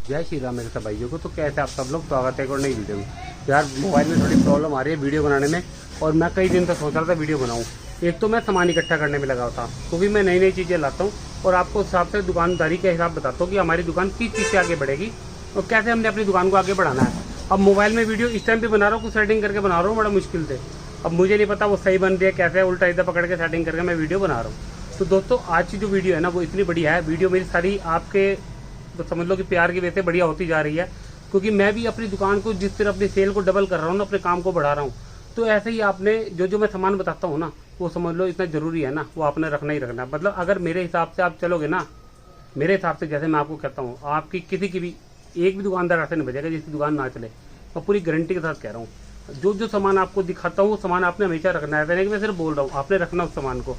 जय श्री राम मेरे सब भाइयों को। तो कैसे आप सब लोग, स्वागत है एक और नई वीडियो में। यार मोबाइल में थोड़ी प्रॉब्लम आ रही है वीडियो बनाने में, और मैं कई दिन तक सोच रहा था वीडियो बनाऊं। एक तो मैं सामान इकट्ठा करने में लगा था, क्योंकि मैं नई नई चीज़ें लाता हूँ और आपको उस हिसाब से दुकानदारी के हिसाब बताता हूँ कि हमारी दुकान किस चीज़ से आगे बढ़ेगी और कैसे हमने अपनी दुकान को आगे बढ़ाना है। अब मोबाइल में वीडियो इस टाइम पे बना रहा हूँ, कुछ सेटिंग करके बना रहा हूँ बड़ा मुश्किल से। अब मुझे नहीं पता वो सही बन रही है कैसे, उल्टा इधर पकड़ के सेटिंग करके मैं वीडियो बना रहा हूँ। तो दोस्तों आज की जो वीडियो है ना वो इतनी बढ़िया है। वीडियो मेरी सारी आपके तो समझ लो कि प्यार की वजह से बढ़िया होती जा रही है, क्योंकि मैं भी अपनी दुकान को जिस तरह अपनी सेल को डबल कर रहा हूँ ना, अपने काम को बढ़ा रहा हूँ। तो ऐसे ही आपने जो मैं सामान बताता हूँ ना, वो समझ लो इतना ज़रूरी है ना, वो आपने रखना ही रखना। मतलब अगर मेरे हिसाब से आप चलोगे ना, मेरे हिसाब से जैसे मैं आपको कहता हूँ, आपकी किसी की भी एक भी दुकानदार ऐसे नहीं बचेगा जिसकी दुकान ना चले। मैं पूरी गारंटी के साथ कह रहा हूँ। जो सामान आपको दिखाता हूँ वो सामान आपने हमेशा रखना है। नहीं कि मैं सिर्फ बोल रहा हूँ, आपने रखना उस सामान को।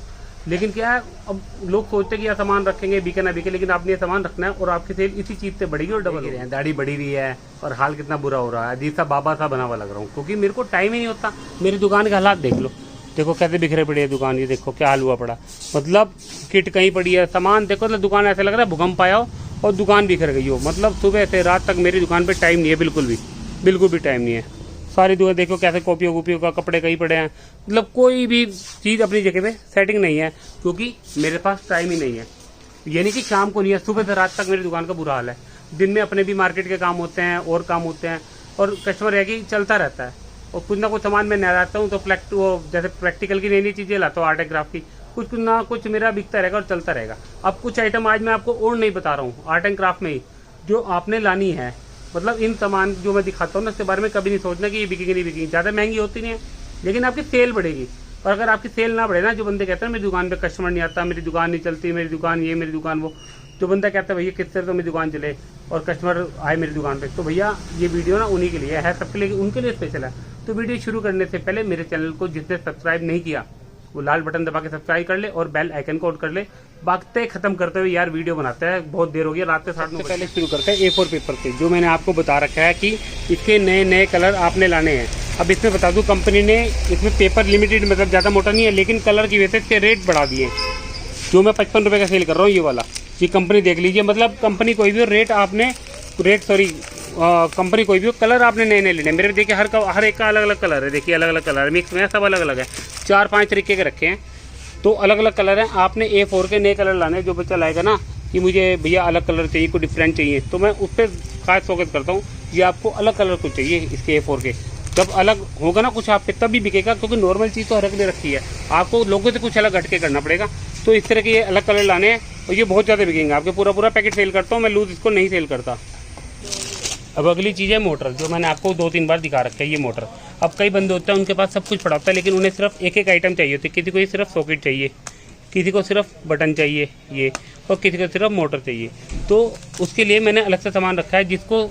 लेकिन क्या है, अब लोग सोचते हैं कि यह सामान रखेंगे बिके ना बिके, लेकिन आपने ये सामान रखना है और आपकी सेल इसी चीज़ से बढ़ेगी और डबल है। दाढ़ी बढ़ी हुई है और हाल कितना बुरा हो रहा है, अजीब सा बाबा सा बना हुआ लग रहा हूँ, क्योंकि मेरे को टाइम ही नहीं होता। मेरी दुकान के हालात देख लो, देखो कैसे बिखरे पड़े है दुकान, ये देखो क्या हाल हुआ पड़ा। मतलब किट कहीं पड़ी है, सामान देखो, मतलब दुकान ऐसे लग रहा है भूकंप आया हो और दुकान बिखर गई हो। मतलब सुबह से रात तक मेरी दुकान पे टाइम नहीं है, बिल्कुल भी टाइम नहीं है। सारी दुकान देखो कैसे कॉपियों का कपड़े कहीं पड़े हैं। मतलब कोई भी चीज़ अपनी जगह पे सेटिंग नहीं है, क्योंकि मेरे पास टाइम ही नहीं है। ये नहीं कि शाम को नहीं है, सुबह से रात तक मेरी दुकान का बुरा हाल है। दिन में अपने भी मार्केट के काम होते हैं और काम होते हैं, और कस्टमर है कि चलता रहता है। और कुछ ना कुछ सामान मैं नया लाता हूँ, तो वो जैसे प्रैक्टिकल की नई नई चीज़ें लाता हूँ, आर्ट एंड क्राफ्ट की, कुछ ना कुछ मेरा बिकता रहेगा और चलता रहेगा। अब कुछ आइटम आज मैं आपको और नहीं बता रहा हूँ, आर्ट एंड क्राफ्ट में ही जो आपने लानी है। मतलब इन सामान जो मैं दिखाता हूँ ना, इसके बारे में कभी नहीं सोचना कि ये बिकेगी नहीं बिकेगी। ज़्यादा महंगी होती नहीं है, लेकिन आपकी सेल बढ़ेगी। और अगर आपकी सेल ना बढ़े ना, जो बंदे कहते हैं मेरी दुकान पे कस्टमर नहीं आता, मेरी दुकान नहीं चलती, मेरी दुकान ये, मेरी दुकान वो, जो बंदा कहता है भैया किस तरह तो मेरी दुकान चले और कस्टमर आए मेरी दुकान पे, तो भैया ये वीडियो ना उन्हीं के लिए है, सबके लिए, उनके लिए स्पेशल है। तो वीडियो शुरू करने से पहले मेरे चैनल को जिसने सब्सक्राइब नहीं किया वो लाल बटन दबा के सब्सक्राइब कर ले और बेल आइकन को ऑन कर ले। बातें खत्म करते हुए यार वीडियो बनाते हैं, बहुत देर हो गई, रात के 7 पहले शुरू करते हैं A4 पेपर से, जो मैंने आपको बता रखा है कि इसके नए नए कलर आपने लाने हैं। अब इसमें बता दूं, कंपनी ने इसमें पेपर लिमिटेड, मतलब ज़्यादा मोटा नहीं है, लेकिन कलर की वजह से इसके रेट बढ़ा दिए। जो मैं 55 रुपये का सेल कर रहा हूँ, ये वाला, ये कंपनी देख लीजिए। मतलब कंपनी कोई भी हो, कंपनी कोई भी हो, कलर आपने नए नए लेने। मेरे देखिए हर एक का अलग अलग कलर है, देखिए अलग अलग कलर मिक्स में, सब अलग अलग है, 4-5 तरीके के रखे हैं, तो अलग अलग कलर हैं। आपने A4 के नए कलर लाने। जो बच्चा लाएगा ना कि मुझे भैया अलग कलर चाहिए, कोई डिफरेंट चाहिए, तो मैं उस पर खास फोकस करता हूँ। ये आपको अलग कलर कुछ चाहिए इसके A4 के, जब अलग होगा ना कुछ आप पे तब भी बिकेगा, क्योंकि नॉर्मल चीज़ तो हर एक ने रखी है, आपको लोगों से कुछ अलग हटके करना पड़ेगा। तो इस तरह के ये अलग कलर लाने हैं और ये बहुत ज़्यादा बिकेंगे आपके। पूरा पैकेट सेल करता हूँ मैं, लूज इसको नहीं सेल करता। अब अगली चीज़ है मोटर, जो मैंने आपको 2-3 बार दिखा रखा है, ये मोटर। अब कई बंदे होते हैं उनके पास सब कुछ पड़ा होता है, लेकिन उन्हें सिर्फ एक एक आइटम चाहिए होती है। किसी को सिर्फ सॉकेट चाहिए, किसी को सिर्फ बटन चाहिए ये, और किसी को सिर्फ मोटर चाहिए। तो उसके लिए मैंने अलग से सामान रखा है। जिसको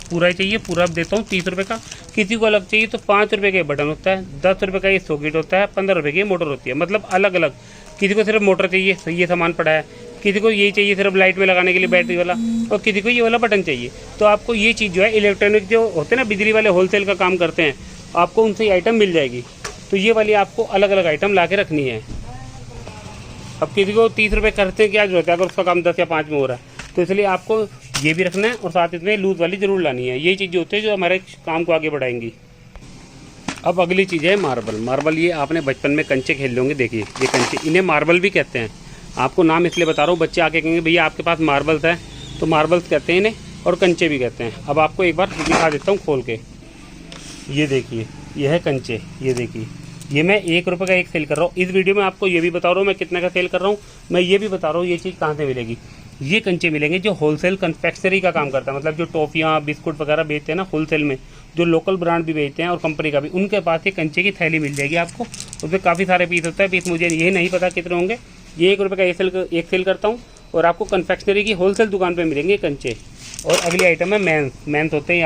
पूरा चाहिए पूरा देता हूँ 30 रुपये का, किसी को अलग चाहिए तो 5 रुपये का बटन होता है, 10 रुपये का ये सॉकेट होता है, 15 रुपये की मोटर होती है। मतलब अलग अलग, किसी को सिर्फ मोटर चाहिए, ये सामान पड़ा है, किसी को ये चाहिए सिर्फ लाइट में लगाने के लिए बैटरी वाला, और किसी को ये वाला बटन चाहिए। तो आपको ये चीज़ जो है, इलेक्ट्रॉनिक जो होते हैं ना, बिजली वाले होलसेल का काम करते हैं, आपको उनसे आइटम मिल जाएगी। तो ये वाली आपको अलग अलग आइटम ला के रखनी है। अब किसी को 30 रुपये खर्चे क्या जरूरत है, अगर उसका काम 10 या 5 में हो रहा है, तो इसलिए आपको ये भी रखना है और साथ इसमें लूज वाली जरूर लानी है। यही चीज़ें होती है जो हमारे काम को आगे बढ़ाएंगी। अब अगली चीज़ है मार्बल। ये आपने बचपन में कंचे खेल होंगे, देखिए ये कंचे, इन्हें मार्बल भी कहते हैं। आपको नाम इसलिए बता रहा हूँ, बच्चे आके कहेंगे भैया आपके पास मार्बल्स है, तो मार्बल्स कहते हैं इन्हें, और कंचे भी कहते हैं। अब आपको एक बार दिखा देता हूँ खोल के। ये देखिए, ये है कंचे, ये देखिए, ये मैं 1 रुपये का एक सेल कर रहा हूँ। इस वीडियो में आपको ये भी बता रहा हूँ मैं कितने का सेल कर रहा हूँ। मैं ये भी बता रहा हूँ ये चीज़ कहाँ से मिलेगी। ये कंचे मिलेंगे जो होलसेल कन्फेक्शनरी का काम करता है, मतलब जो टॉफ़ियाँ बिस्कुट वगैरह बेचते हैं ना होलसेल में, जो लोकल ब्रांड भी बेचते हैं और कंपनी का भी, उनके पास ये कंचे की थैली मिल जाएगी आपको। उसमें काफ़ी सारे पीस होता है, पीस मुझे ये नहीं पता कितने होंगे। ये 1 रुपये का एक सेल करता हूँ, और आपको कन्फेक्शनरी की होलसेल दुकान पर मिलेंगे कंचे। और अगली आइटम है मेंस होते हैं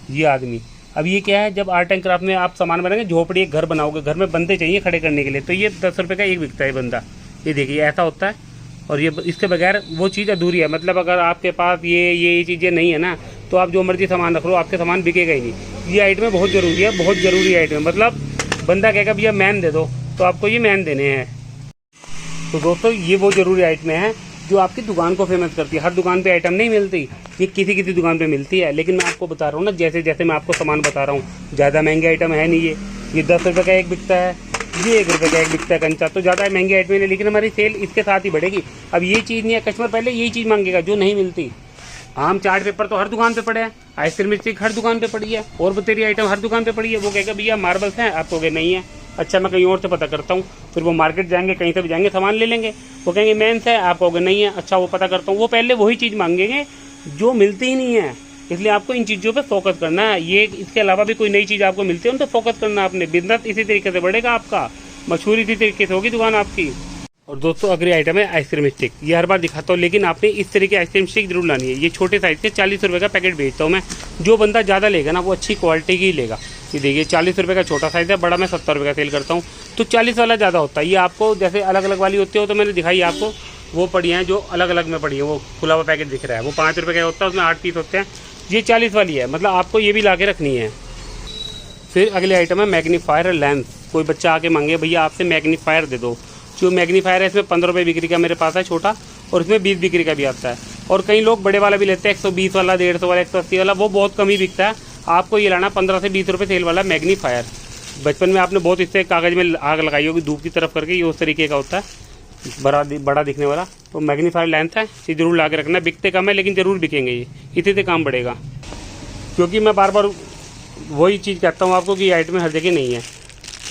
ये आदमी। अब ये क्या है, जब आर्ट एंड क्राफ्ट में आप सामान बनाएंगे, झोपड़ी एक घर बनाओगे, घर में बंदे चाहिए खड़े करने के लिए, तो ये 10 रुपये का एक बिकता है बंदा। ये देखिए ऐसा होता है, और ये इसके बगैर वो चीज़ अधूरी है। मतलब अगर आपके पास ये चीज़ें नहीं है ना, तो आप जो मर्जी सामान रख लो, आपके सामान बिकेगा ही नहीं। ये आइटम बहुत ज़रूरी है, बहुत ज़रूरी आइटम है। मतलब बंदा कहेगा भैया मैन दे दो, तो आपको ये मैन देने हैं। तो दोस्तों ये वो ज़रूरी आइटमें हैं जो आपकी दुकान को फेमस करती है। हर दुकान पे आइटम नहीं मिलती, ये किसी किसी दुकान पे मिलती है। लेकिन मैं आपको बता रहा हूँ ना, जैसे जैसे मैं आपको सामान बता रहा हूँ, ज़्यादा महंगे आइटम है नहीं ये 10 रुपये का एक बिकता है, ये 1 रुपये का एक बिकता है कंचा, तो ज़्यादा महंगी आइटम नहीं, लेकिन हमारी सेल इसके साथ ही बढ़ेगी। अब ये चीज़ नहीं है, कस्टमर पहले यही चीज़ मांगेगा जो नहीं मिलती। आम चार्ट पेपर तो हर दुकान पे पड़े हैं, आइसक्रीम स्टिक हर दुकान पे पड़ी है, और बतेरी आइटम हर दुकान पे पड़ी है। वो कहेगा भैया मार्बल्स हैं, आप कहोगे नहीं है, अच्छा मैं कहीं और से पता करता हूँ। फिर वो मार्केट जाएंगे, कहीं से भी जाएंगे, सामान ले लेंगे, वो कहेंगे मेंस है, आप कहोगे नहीं है, अच्छा वो पता करता हूँ। वो पहले वही चीज़ मांगेंगे जो मिलती ही नहीं है। इसलिए आपको इन चीज़ों पे फोकस करना है। ये इसके अलावा भी कोई नई चीज़ आपको मिलती है उन पर फोकस करना है। अपने बिजनेस इसी तरीके से बढ़ेगा, आपका मशहूर इसी तरीके से होगी दुकान आपकी। और दोस्तों अगली आइटम है आइसक्रीम स्टिक। ये हर बार दिखाता हूँ, लेकिन आपने इस तरह की आइसक्रीम स्टिक जरूर लानी है। ये छोटे साइज़ के 40 रुपये का पैकेट बेचता हूँ मैं। जो बंदा ज़्यादा लेगा ना, वो अच्छी क्वालिटी की ही लेगा। ये देखिए 40 रुपये का छोटा साइज़ है, बड़ा मैं 70 रुपये का सेल करता हूँ। तो 40 वाला ज़्यादा होता है। ये आपको जैसे अलग अलग वाली होती है, तो मैंने दिखाई आपको वो पड़ी हैं जो अलग अलग में पड़ी है। वो खुला हुआ पैकेट दिख रहा है, वो 5 रुपये का होता है, उसमें 8 पीस होते हैं। ये 40 वाली है, मतलब आपको ये भी ला के रखनी है। फिर अगली आइटम है मैग्नीफायर लेंस। कोई बच्चा आके मांगे भैया आपसे मैग्नीफायर दे दो। जो मैग्नीफायर है इसमें 15 रुपये बिक्री का मेरे पास है छोटा, और इसमें 20 बिक्री का भी आता है। और कई लोग बड़े वाला भी लेते हैं, 120 वाला, 150 वाला, 180 वाला, वो बहुत कम ही बिकता है। आपको ये लाना 15 से 20 रुपये सेल वाला मैग्नीफायर। बचपन में आपने बहुत इससे कागज़ में आग लगाई होगी धूप की तरफ करके, ये उस तरीके का होता है, बड़ा दिखने वाला। तो मैग्नीफायर लेंस है, ये जरूर ला के रखना। बिकते कम है लेकिन जरूर बिकेंगे, ये इसी से काम बढ़ेगा। क्योंकि मैं बार बार वही चीज़ कहता हूँ आपको कि ये आइटम हर जगह नहीं है।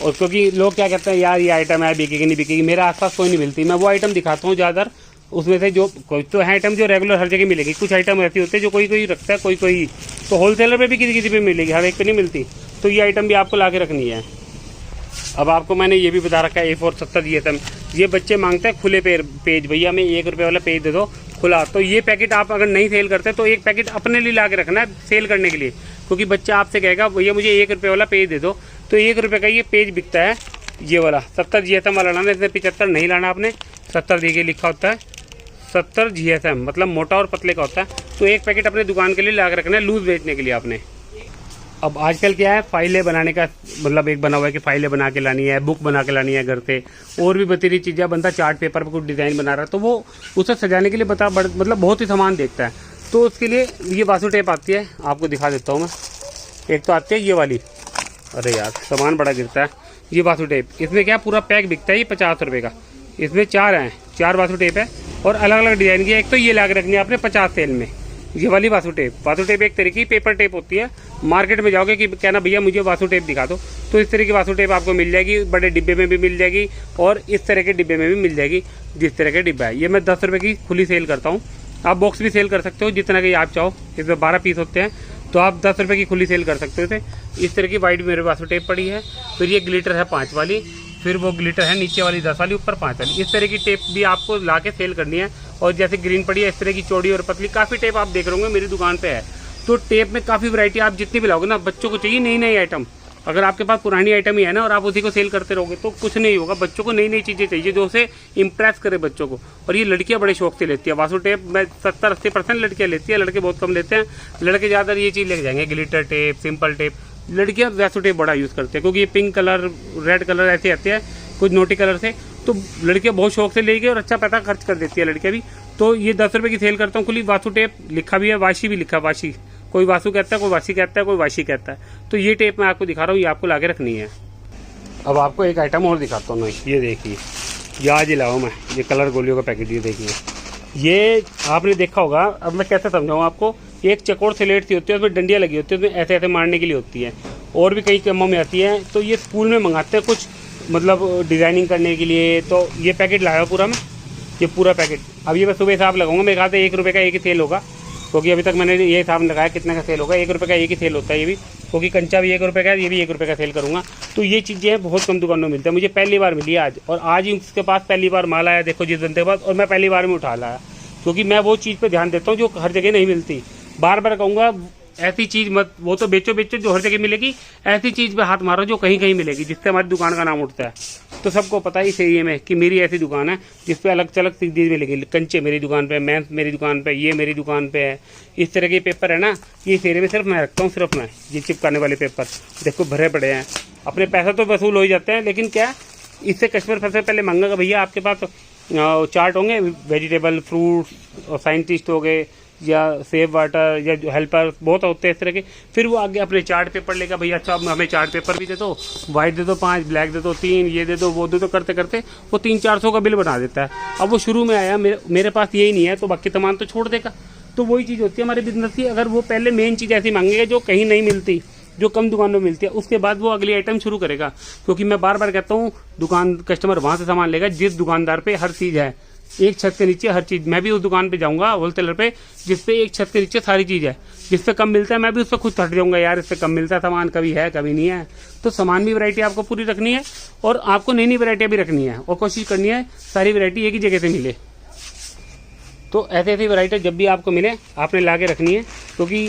और क्योंकि लोग क्या कहते हैं, यार ये आइटम है, बिकेगी नहीं बिकेगी, मेरे आसपास कोई नहीं मिलती। मैं वो आइटम दिखाता हूँ ज़्यादातर, उसमें से जो कोई तो है आइटम जो रेगुलर हर जगह मिलेगी। कुछ आइटम ऐसी होते हैं जो कोई कोई रखता है, कोई तो होलसेलर पे भी किसी किसी पे मिलेगी, हर एक पे नहीं मिलती। तो ये आइटम भी आपको ला के रखनी है। अब आपको मैंने ये भी बता रखा है A4 70 GSM। ये बच्चे मांगते हैं खुले पेज, भैया मैं 1 रुपये वाला पेज दे दो खुला। तो ये पैकेट आप अगर नहीं सेल करते तो एक पैकेट अपने लिए ला के रखना है सेल करने के लिए। क्योंकि बच्चा आपसे कहेगा भैया मुझे 1 रुपये वाला पेज दे दो, तो 1 रुपये का ये पेज बिकता है। ये वाला 70 GSM वाला लाना, इसमें 75 नहीं लाना आपने। 70 देखिए लिखा होता है 70 GSM, मतलब मोटा और पतले का होता है। तो एक पैकेट अपने दुकान के लिए ला के रखना है, लूज बेचने के लिए आपने। अब आजकल क्या है, फाइलें बनाने का मतलब एक बना हुआ है कि फाइलें बना के लानी है, बुक बना के लानी है घर से, और भी बतेरी चीज़ें। बंदा चार्ट पेपर पर कुछ डिज़ाइन बना रहा है, तो वो उसे सजाने के लिए मतलब बहुत ही सामान देखता है। तो उसके लिए ये वासु टेप आती है, आपको दिखा देता हूँ मैं। एक तो आती है ये वाली, अरे यार सामान बड़ा गिरता है। ये वासु टेप, इसमें क्या पूरा पैक बिकता है ये 50 रुपये का। इसमें 4 हैं, 4 वासु टेप है, और अलग अलग डिज़ाइन की। एक तो ये ला के रखनी है आपने 50 सेल में, ये वाली वासु टेप एक तरीके की पेपर टेप होती है। मार्केट में जाओगे कि कहना भैया मुझे वासु टेप दिखा दो, तो इस तरह की वासु टेप आपको मिल जाएगी। बड़े डिब्बे में भी मिल जाएगी और इस तरह के डिब्बे में भी मिल जाएगी, जिस तरह के डिब्बा है। ये मैं 10 रुपये की खुली सेल करता हूँ। आप बॉक्स भी सेल कर सकते हो जितना कि आप चाहो। इसमें 12 पीस होते हैं, तो आप 10 रुपये की खुली सेल कर सकते हो इसे। इस तरह की वाइट मेरे वासु टेप पड़ी है। फिर ये ग्लिटर है 5 वाली, फिर वो ग्लिटर है नीचे वाली 10 वाली, ऊपर 5 वाली। इस तरह की टेप भी आपको ला के सेल करनी है। और जैसे ग्रीन पड़ी है, इस तरह की चौड़ी और पतली काफ़ी टेप आप देख रहे होंगे मेरी दुकान पे है। तो टेप में काफ़ी वैरायटी, आप जितनी भी लाओगे ना, बच्चों को चाहिए नई नई आइटम। अगर आपके पास पुरानी आइटम ही है ना और आप उसी को सेल करते रहोगे तो कुछ नहीं होगा। बच्चों को नई नई चीज़ें चाहिए जो उसे इम्प्रेस करे बच्चों को। और ये लड़कियां बड़े शौक से लेती है वासु टेप। मैं 70-80% लड़कियां लेती है, लड़के बहुत कम लेते हैं। लड़के ज़्यादातर ये चीज़ लेके जाएंगे, ग्लिटर टेप, सिंपल टेप। लड़कियां वासु टेप बड़ा यूज़ करती है, क्योंकि ये पिंक कलर, रेड कलर ऐसे आते हैं कुछ नोटी कलर से। तो लड़कियां बहुत शौक से लेगी और अच्छा पैसा खर्च कर देती है लड़कियां भी। तो ये 10 रुपये की सेल करता हूँ खुली। वासु टेप लिखा भी है, वाशी भी लिखा है, वाशी। कोई वासु कहता है, कोई वाशी कहता है, कोई वाशी कहता है। तो ये टेप मैं आपको दिखा रहा हूँ, ये आपको लाके रखनी है। अब आपको एक आइटम और दिखाता हूँ मैं, ये देखिए, ये आज ही लाऊँ मैं, ये कलर गोलियों का पैकेट। ये देखिए, ये आपने देखा होगा। अब मैं कैसे समझाऊँ आपको। एक चकोर स्लेट सी होती है, उसमें डंडियाँ लगी होती है, उसमें ऐसे ऐसे मारने के लिए होती है। और भी कई कामों में आती है। तो ये स्कूल में मंगाते हैं कुछ, मतलब डिज़ाइनिंग करने के लिए। तो ये पैकेट लाया पूरा मैं, ये पूरा पैकेट। अब ये मैं सुबह हिसाब लगाऊंगा, मेरे ख्याल से 1 रुपये का एक ही सेल होगा, क्योंकि अभी तक मैंने ये हिसाब लगाया कितने का सेल होगा। 1 रुपये का एक ही सेल होता है ये भी, क्योंकि कंचा भी 1 रुपये का है, ये भी 1 रुपये का सेल करूँगा। तो ये चीज़ें बहुत कम दुकानों में मिलती है। मुझे पहली बार मिली आज, और आज ही उसके पास पहली बार माल आया, देखो जिस बंदे के पास, और मैं पहली बार में उठा लाया। क्योंकि मैं वो चीज़ पर ध्यान देता हूँ जो हर जगह नहीं मिलती। बार बार कहूँगा ऐसी चीज़ मत, वो तो बेचो जो हर जगह मिलेगी। ऐसी चीज़ पे हाथ मारो जो कहीं कहीं मिलेगी, जिससे हमारी दुकान का नाम उठता है। तो सबको पता ही इस एरिया में कि मेरी ऐसी दुकान है जिस पे अलग अलग चीज़ मिलेगी। कंचे मेरी दुकान पे, मैथ मेरी दुकान पे, ये मेरी दुकान पे है। इस तरह के पेपर है ना, ये इस एरिया में सिर्फ मैं रखता हूँ, सिर्फ मैं। ये चिपकाने वाले पेपर देखो भरे पड़े हैं। अपने पैसा तो वसूल हो ही जाते हैं, लेकिन क्या इससे कस्टमर सबसे पहले मांगेगा भैया आपके पास चार्ट होंगे, वेजिटेबल, फ्रूट्स और साइंटिस्ट हो गए या सेव वाटर या जो हेल्पर बहुत होते हैं इस तरह के। फिर वो आगे अपने चार्ट पेपर लेगा, भैया अच्छा हमें चार्ट पेपर भी दे दो, वाइट दे दो 5, ब्लैक दे दो 3, ये दे दो वो दे दो, करते करते वो 300-400 का बिल बना देता है। अब वो शुरू में आया मेरे पास यही नहीं है तो बाकी सामान तो छोड़ देगा। तो वही चीज़ होती है हमारे बिजनेस की, अगर वो पहले मेन चीज़ ऐसी मांगेगा जो कहीं नहीं मिलती, जो कम दुकानों में मिलती है, उसके बाद वो अगली आइटम शुरू करेगा। क्योंकि मैं बार बार कहता हूँ दुकान कस्टमर वहाँ से सामान लेगा जिस दुकानदार पे हर चीज़ है, एक छत के नीचे हर चीज़। मैं भी उस दुकान पे जाऊँगा होलसेलर पे जिसपे एक छत के नीचे सारी चीज़ है, जिससे कम मिलता है मैं भी उस पर खुद हट जाऊँगा, यार इससे कम मिलता है सामान, कभी है कभी नहीं है। तो सामान भी वैरायटी आपको पूरी रखनी है और आपको नई नई वैरायटियाँ भी रखनी है और कोशिश करनी है सारी वैरायटी एक ही जगह से मिले। तो ऐसी ऐसी वैरायटी जब भी आपको मिले आपने ला के रखनी है, क्योंकि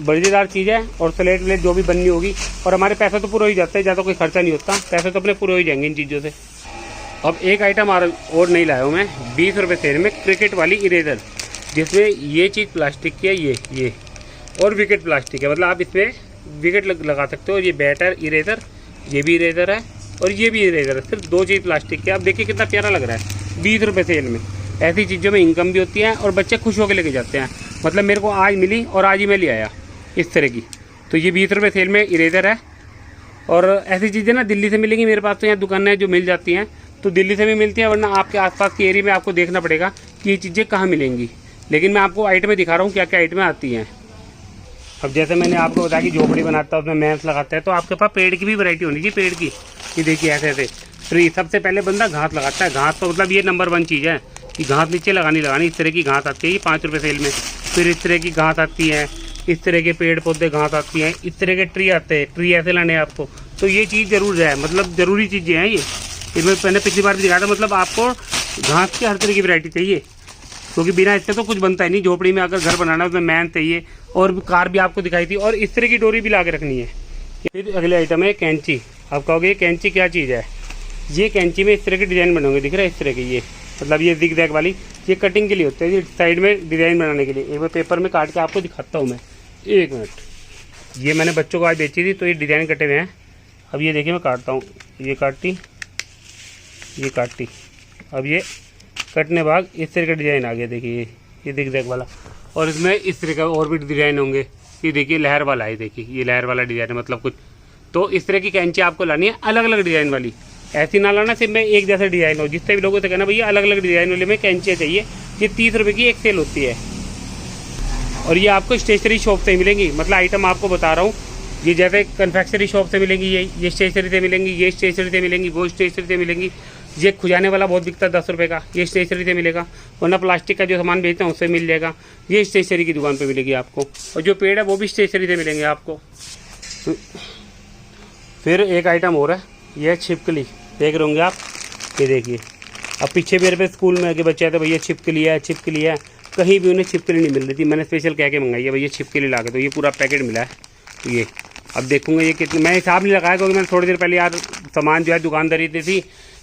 मज़ेदार चीज़ है और स्लेट व्लेट जो भी बननी होगी। और हमारे पैसे तो पूरे हो ही जाते हैं, ज़्यादा कोई खर्चा नहीं होता, पैसे तो अपने पूरे हो ही जाएंगे इन चीज़ों से। अब एक आइटम और नहीं लाया हूँ मैं, 20 रुपये सेल में क्रिकेट वाली इरेजर, जिसमें ये चीज़ प्लास्टिक की है, ये और विकेट प्लास्टिक है, मतलब आप इसमें विकेट लगा सकते हो। ये बैटर इरेजर, ये भी इरेजर है और ये भी इरेजर है, सिर्फ 2 चीज़ प्लास्टिक की। आप देखिए कितना प्यारा लग रहा है 20 रुपये सेल में। ऐसी चीज़ों में इनकम भी होती है और बच्चे खुश होकर लेके जाते हैं। मतलब मेरे को आज मिली और आज ही मैं ले आया इस तरह की। तो ये 20 रुपये सेल में इरेजर है। और ऐसी चीज़ें ना दिल्ली से मिलेंगी, मेरे पास तो यहाँ दुकानें जो मिल जाती हैं तो दिल्ली से भी मिलती हैं, वरना आपके आसपास के एरिया में आपको देखना पड़ेगा कि ये चीज़ें कहाँ मिलेंगी। लेकिन मैं आपको आइटमें दिखा रहा हूँ क्या क्या आइटमें आती हैं। अब जैसे मैंने आपको बताया कि झोपड़ी बनाता है उसमें मैंस लगाता है, तो आपके पास पेड़ की भी वैरायटी होनी चाहिए। पेड़ की ये देखिए ऐसे ऐसे ट्री। सबसे पहले बंदा घास लगाता है, घास तो मतलब ये नंबर 1 चीज़ है कि घास नीचे लगानी इस तरह की घास आती है, ये 5 रुपये सेल में। फिर इस तरह की घास आती है, इस तरह के पेड़ पौधे घास आती हैं, इस तरह के ट्री आते हैं, ट्री ऐसे लाने हैं आपको। तो ये चीज़ जरूर है, मतलब ज़रूरी चीज़ें हैं ये। इसमें मैंने पिछली बार भी दिखाया था, मतलब आपको घास की हर तरह की वैरायटी चाहिए, क्योंकि बिना इससे तो कुछ बनता ही नहीं। झोपड़ी में अगर घर बनाना है उसमें मैन चाहिए, और कार भी आपको दिखाई थी, और इस तरह की डोरी भी ला के रखनी है। फिर अगले आइटम है कैंची। आप कहोगे ये कैंची क्या चीज़ है? ये कैंची में इस तरह के डिज़ाइन बने होंगे, दिख रहा है इस तरह की, ये मतलब ये जिग जैग वाली, ये कटिंग के लिए होते हैं, ये साइड में डिज़ाइन बनाने के लिए। एक बार पेपर में काट के आपको दिखाता हूँ मैं, 1 मिनट। ये मैंने बच्चों को आज बेची थी, तो ये डिज़ाइन कटे हुए हैं। अब ये देखिए मैं काटता हूँ, ये काटी, ये काटी। अब ये कटने बाद इस तरह का डिज़ाइन आ गया, देखिए ये जिग जैग वाला। और इसमें इस तरह का और भी डिज़ाइन होंगे। ये देखिए लहर वाला है, देखिए ये लहर वाला डिज़ाइन है, मतलब कुछ। तो इस तरह की कैंची आपको लानी है अलग अलग डिज़ाइन वाली, ऐसी ना लाना सिर्फ में एक जैसा डिज़ाइन हो। जिससे भी लोगों से कहना भैया अलग अलग डिज़ाइन वाले में कैंचियाँ चाहिए। ये 30 रुपये की एक सेल होती है, और ये आपको स्टेशनरी शॉप से मिलेंगी। मतलब आइटम आपको बता रहा हूँ, ये जैसे कन्फेक्शनरी शॉप से मिलेंगी, ये स्टेशनरी से मिलेंगी, ये स्टेशनरी से मिलेंगी, वो स्टेशनरी से मिलेंगी। ये खुजाने वाला बहुत बिकता है 10 रुपये का, ये स्टेशनरी से मिलेगा। वरना प्लास्टिक का जो सामान बेचते हैं उससे मिल जाएगा, ये स्टेशनरी की दुकान पे मिलेगी आपको। और जो पेड़ है वो भी स्टेशनरी से मिलेंगे आपको। फिर एक आइटम और है, ये छिपकली, देख रहे होंगे आप, ये देखिए। अब पीछे मेरे पे स्कूल में आके बच्चे आते भैया छिपकली है, छिपकली है, कहीं भी उन्हें छिपकली नहीं मिल रही थी। मैंने स्पेशल कह के मंगाई है भैया छिपकली ला के, तो ये पूरा पैकेट मिला है। ये अब देखूंगा ये कितने, मैं हिसाब नहीं लगाया क्योंकि मैंने थोड़ी देर पहले यार सामान जो है दुकानदारी दी थी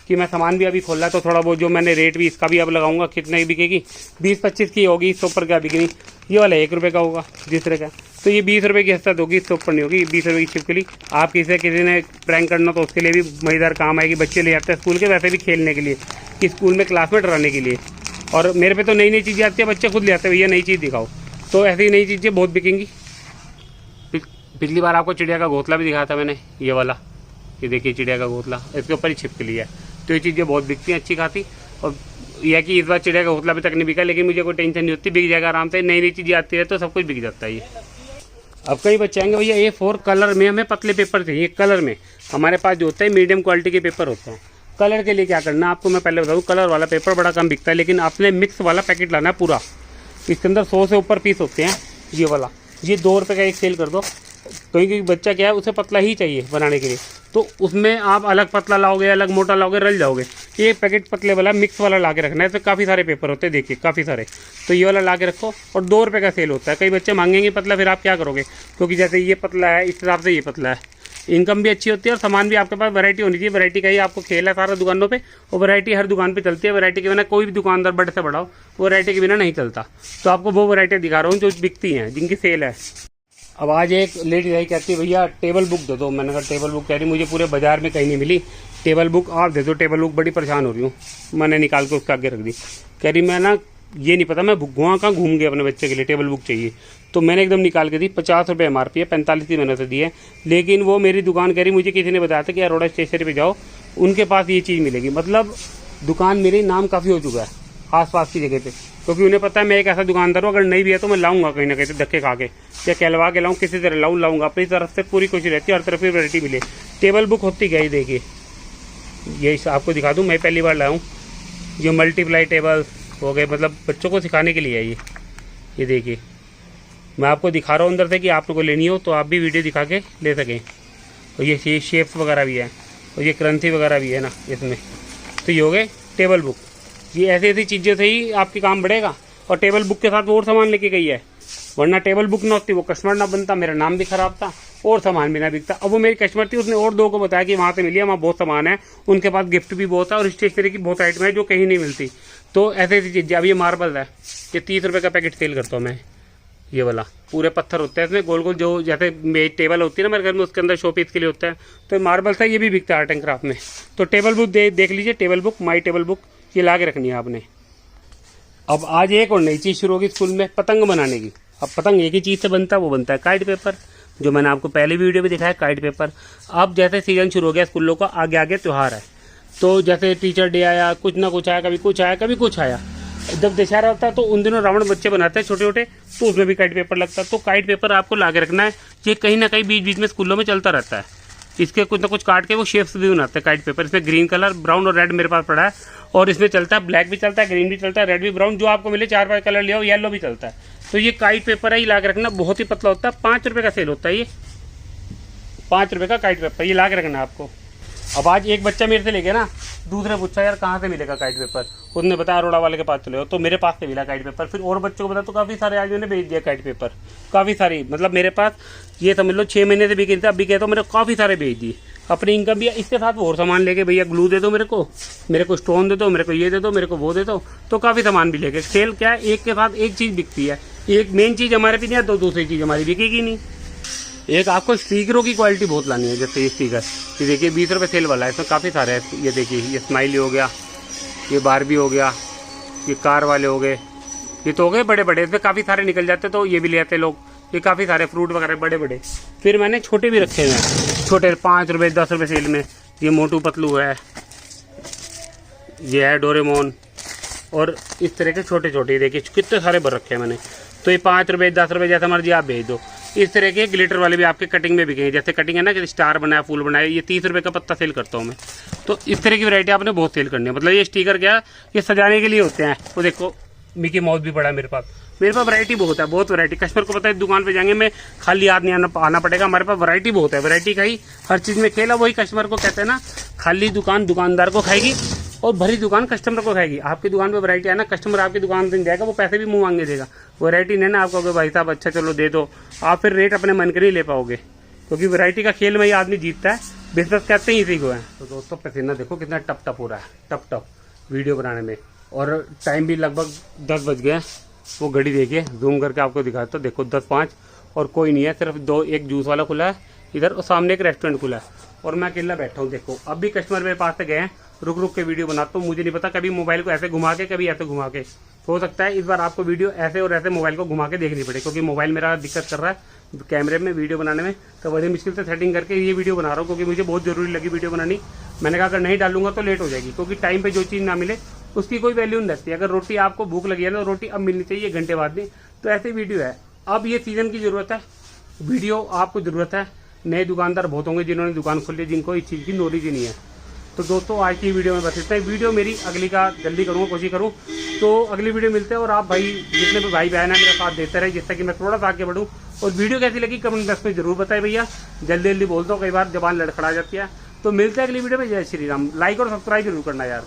कि मैं सामान भी अभी खोला, तो थोड़ा बहुत जो मैंने रेट भी इसका भी अब लगाऊंगा, कितने की बिकेगी, 20-25 की होगी, इससे ऊपर क्या बिकेगी। ये वाला 1 रुपये का होगा जिस तरह का, तो ये 20 रुपये की हस्ता होगी, इससे ऊपर नहीं होगी। 20 रुपये की छिपकली आप किसी ने प्रैंक करना तो उसके लिए भी मज़ेदार काम आएगी। बच्चे ले जाते हैं स्कूल के, वैसे भी खेलने के लिए, कि स्कूल में क्लास में डराने के लिए। और मेरे पे तो नई नई चीज़ें आती है, बच्चे खुद ले आते हैं भैया नई चीज़ दिखाओ, तो ऐसी नई चीज़ें बहुत बिकेंगी। पिछली बार आपको चिड़िया का घोंसला भी दिखाया था मैंने, ये वाला, ये देखिए चिड़िया का घोंसला, इसके ऊपर ही छिपकली है। तो ये चीज़ें बहुत बिकती हैं अच्छी खासी। और यह कि इस बार चिड़िया का घोंसला अभी तक नहीं बिका, लेकिन मुझे कोई टेंशन नहीं होती, बिक जाएगा आराम से। नई नई चीज़ें आती है तो सब कुछ बिक जाता है ये। अब कई बच्चे आएंगे भैया A4 कलर में हमें पतले पेपर चाहिए। कलर में हमारे पास जो होता है मीडियम क्वालिटी के पेपर होते हैं। कलर के लिए क्या करना है आपको मैं पहले बताऊँ, कलर वाला पेपर बड़ा कम बिकता है, लेकिन आपने मिक्स वाला पैकेट लाना है पूरा। इसके अंदर 100 से ऊपर पीस होते हैं। ये वाला, ये 2 रुपये का एक सेल कर दो, क्योंकि बच्चा क्या है उसे पतला ही चाहिए बनाने के लिए। तो उसमें आप अलग पतला लाओगे, अलग मोटा लाओगे, रल जाओगे। ये पैकेट पतले वाला मिक्स वाला ला के रखना है। इसमें काफ़ी सारे पेपर होते हैं, देखिए काफ़ी सारे। तो ये वाला ला के रखो, और 2 रुपये का सेल होता है। कई बच्चे मांगेंगे पतला, फिर आप क्या करोगे, क्योंकि जैसे ये पतला है इस हिसाब से ये पतला है। इनकम भी अच्छी होती है, और सामान भी आपके पास वैरायटी होनी चाहिए। वैरायटी का ही आपको खेल है सारा दुकानों पे, और वैरायटी हर दुकान पे चलती है। वैरायटी के बिना कोई भी दुकानदार बड़े से बड़ा हो, वैरायटी के बिना नहीं चलता। तो आपको वो वैरायटी दिखा रहा हूँ जो बिकती हैं, जिनकी सेल है। अब आज एक लेडी आई कहती है भैया टेबल बुक दे दो। मैंने कहा टेबल बुक कह रही मुझे पूरे बाजार में कहीं नहीं मिली, टेबल बुक आप दे दो, टेबल बुक बड़ी परेशान हो रही हूँ। मैंने निकाल के उसके आगे रख दी। कह रही मैं ना ये नहीं पता मैं घुमा कहाँ घूम गया, अपने बच्चे के लिए टेबल बुक चाहिए। तो मैंने एकदम निकाल के दी। 50 रुपये MRP है, 45 ही मैंने तो दी है। लेकिन वो मेरी दुकान कह रही, मुझे किसी ने बताया था कि अरोड़ा स्टेशनरी पे जाओ, उनके पास ये चीज़ मिलेगी। मतलब दुकान मेरी नाम काफ़ी हो चुका है आसपास की जगह पे, क्योंकि उन्हें पता है मैं एक ऐसा दुकानदार हूँ, अगर नहीं भी है तो मैं लाऊंगा कहीं ना कहीं से धक्के खा के, या कहलवा के लाऊँ, किसी तरह लाऊंगा। अपनी तरफ से पूरी कोशिश रहती है हर तरफ की वैरायटी मिले। टेबल बुक होती गई, देखिए ये आपको दिखा दूँ, मैं पहली बार लाया हूँ। जो मल्टीप्लाई टेबल हो गए, मतलब बच्चों को सिखाने के लिए है ये देखिए मैं आपको दिखा रहा हूँ अंदर से, कि आप लोग को लेनी हो तो आप भी वीडियो दिखा के ले सकें। और ये शेप्स वगैरह भी है, और ये क्रंची वगैरह भी है ना इसमें। तो ये हो गए टेबल बुक। ये ऐसी ऐसी चीज़ें से ही आपके काम बढ़ेगा। और टेबल बुक के साथ और सामान लेके गई है, वरना टेबल बुक ना होती वो कस्टमर ना बनता, मेरा नाम भी खराब था और सामान भी ना बिकता। अब वो मेरी कस्टमर थी, उसने और 2 को बताया कि वहाँ से मिली है, वहाँ बहुत सामान है, उनके पास गिफ्ट भी बहुत है और स्टेशनरी की बहुत आइटम है जो कहीं नहीं मिलती। तो ऐसी ऐसी चीज़ें। अब ये मार्बल है, ये 30 रुपये का पैकेट सेल करता हूँ मैं। ये वाला पूरे पत्थर होते हैं इसमें गोल गोल, जो जैसे मेरी टेबल होती है ना मेरे घर में, उसके अंदर शो पीस के लिए होता है। तो मार्बल था, ये भी बिकता है आर्ट एंड क्राफ्ट में। तो टेबल बुक देख लीजिए, टेबल बुक, माई टेबल बुक, ये ला के रखनी है आपने। अब आज एक और नई चीज़ शुरू होगी स्कूल में, पतंग बनाने की। अब पतंग एक ही चीज़ से बनता है, वो बनता है काइट पेपर, जो मैंने आपको पहले वीडियो में दिखाया काइट पेपर। अब जैसे सीजन शुरू हो गया स्कूलों का, आगे आगे त्यौहार है, तो जैसे टीचर डे आया, कुछ ना कुछ आया, कभी कुछ आया कभी कुछ आया। जब दशहरा होता है तो उन दिनों रावण बच्चे बनाते हैं छोटे छोटे, तो उसमें भी काइट पेपर लगता है। तो काइट पेपर आपको ला के रखना है, ये कहीं ना कहीं बीच बीच में स्कूलों में चलता रहता है। इसके कुछ ना कुछ काट के वो शेप्स भी बनाते हैं काइट पेपर। इसमें ग्रीन कलर, ब्राउन और रेड मेरे पास पड़ा है, और इसमें चलता है ब्लैक भी चलता है, ग्रीन भी चलता है, रेड भी, ब्राउन, जो आपको मिले 4-5 कलर ले आओ, येलो भी चलता है। तो ये काइट पेपर है, ये ला के रखना, बहुत ही पतला होता है, 5 रुपये का सेल होता है। ये 5 रुपये का काइट पेपर, ये ला के रखना आपको। अब आज एक बच्चा मेरे से ले गया ना, दूसरे पूछा यार कहाँ से मिलेगा काइट पेपर, उसने बताया अरोड़ा वाले के पास चले हो, तो मेरे पास से मिला काइट पेपर। फिर और बच्चों को बताया तो काफ़ी सारे आज मैंने भेज दिया काइट पेपर, काफ़ी सारी। मतलब मेरे पास ये समझ लो 6 महीने से बिके थे, अब बिके तो मेरे काफ़ी सारे भेज दिए। अपनी इनकम भी इसके साथ और सामान लेके, भैया ग्लू दे दो मेरे को स्टोन दे दो, मेरे को ये दे दो, मेरे को वो दे दो, तो काफ़ी सामान भी लेके। सेल क्या है, एक के साथ एक चीज़ बिकती है। एक मेन चीज़ हमारे भी नहीं है तो दूसरी चीज़ हमारी बिकेगी नहीं। एक आपको स्पीकरों की क्वालिटी बहुत लानी है, जैसे ये स्पीकर, ये देखिए 20 रुपये सेल वाला है, इसमें काफ़ी सारे हैं। ये देखिए ये स्माइली हो गया, ये बारबी हो गया, ये कार वाले हो गए, ये तो हो गए बड़े बड़े, इसमें काफ़ी सारे निकल जाते तो ये भी ले आते लोग। ये काफ़ी सारे फ्रूट वगैरह बड़े बड़े। फिर मैंने छोटे भी रखे हुए हैं, छोटे 5 रुपये 10 रुपये सेल में। ये मोटू पतलू है, ये है डोरेमोन, और इस तरह के छोटे छोटे देखिए कितने सारे भर रखे हैं मैंने। तो ये 5 रुपये 10 रुपये जैसा मर्जी आप भेज दो। इस तरह के ग्लिटर वाले भी आपके कटिंग में बिकेंगे, जैसे कटिंग है ना कि स्टार बनाया, फूल बनाया, ये 30 रुपये का पत्ता सेल करता हूँ मैं। तो इस तरह की वैरायटी आपने बहुत सेल करनी है। मतलब ये स्टिकर क्या, ये सजाने के लिए होते हैं। वो देखो मिकी माउस भी पड़ा है मेरे पास वैरायटी बहुत है, बहुत वैरायटी। कस्टमर को पता है दुकान पे जाएंगे मैं खाली हाथ नहीं आना पड़ेगा, हमारे पास वैरायटी बहुत है। वैरायटी का ही हर चीज़ में खेल है, वही कस्टमर को कहते हैं ना, खाली दुकान दुकानदार को खाएगी और भरी दुकान कस्टमर को खाएगी। आपकी दुकान पे वैरायटी है ना, कस्टमर आपकी दुकान से जाएगा, वो पैसे भी मुंह मांगने देगा। वैरायटी नहीं ना, आपको भाई साहब अच्छा चलो दे दो, आप फिर रेट अपने मन के नहीं ले पाओगे, क्योंकि वैरायटी का खेल में ही आदमी जीतता है। बिजनेस कहते ही इसी को है। तो दोस्तों पसीना देखो कितना टप टप हो रहा है, टप टप वीडियो बनाने में। और टाइम भी लगभग 10 बज गए। वो घड़ी देखिए, जूम करके आपको दिखाता हूँ, देखो 10:05 और कोई नहीं है, सिर्फ एक जूस वाला खुला है इधर, और सामने एक रेस्टोरेंट खुला है, और मैं अकेला बैठा हूँ। देखो अब भी कस्टमर मेरे पास से गए हैं, रुक रुक के वीडियो बनाता हूँ। मुझे नहीं पता, कभी मोबाइल को ऐसे घुमा के, कभी ऐसे घुमा के। हो सकता है इस बार आपको वीडियो ऐसे और ऐसे मोबाइल को घुमा के देखनी पड़े, क्योंकि मोबाइल मेरा दिक्कत कर रहा है कैमरे में वीडियो बनाने में। तो बड़ी मुश्किल से सेटिंग करके ये वीडियो बना रहा हूँ, क्योंकि मुझे बहुत जरूरी लगी वीडियो बनानी। मैंने कहा अगर नहीं डालूंगा तो लेट हो जाएगी, क्योंकि टाइम पे जो चीज़ ना मिले उसकी कोई वैल्यू नहीं रहती। अगर रोटी आपको भूख लगी है ना, रोटी अब मिलनी चाहिए, 1 घंटे बाद नहीं। तो ऐसे वीडियो है। अब ये सीजन की ज़रूरत है, वीडियो आपको ज़रूरत है। नए दुकानदार बहुत होंगे जिन्होंने दुकान खोली, जिनको इस चीज़ की नॉलेज ही नहीं है। तो दोस्तों आज की वीडियो में बस इतना ही। वीडियो मेरी अगली का जल्दी करूँगा, कोशिश करूँ तो अगली वीडियो मिलते हैं। और आप भाई जितने भी भाई बहन है मेरा साथ देते रहे, जिससे कि मैं थोड़ा सा आगे बढ़ूँ। और वीडियो कैसी लगी कमेंट बॉक्स में जरूर बताएं भैया, जल्दी जल्दी बोलता हूँ, कई बार जबान लड़खड़ा जाती है। तो मिलते हैं अगली वीडियो में। जय श्री राम। लाइक और सब्सक्राइब जरूर करना यार।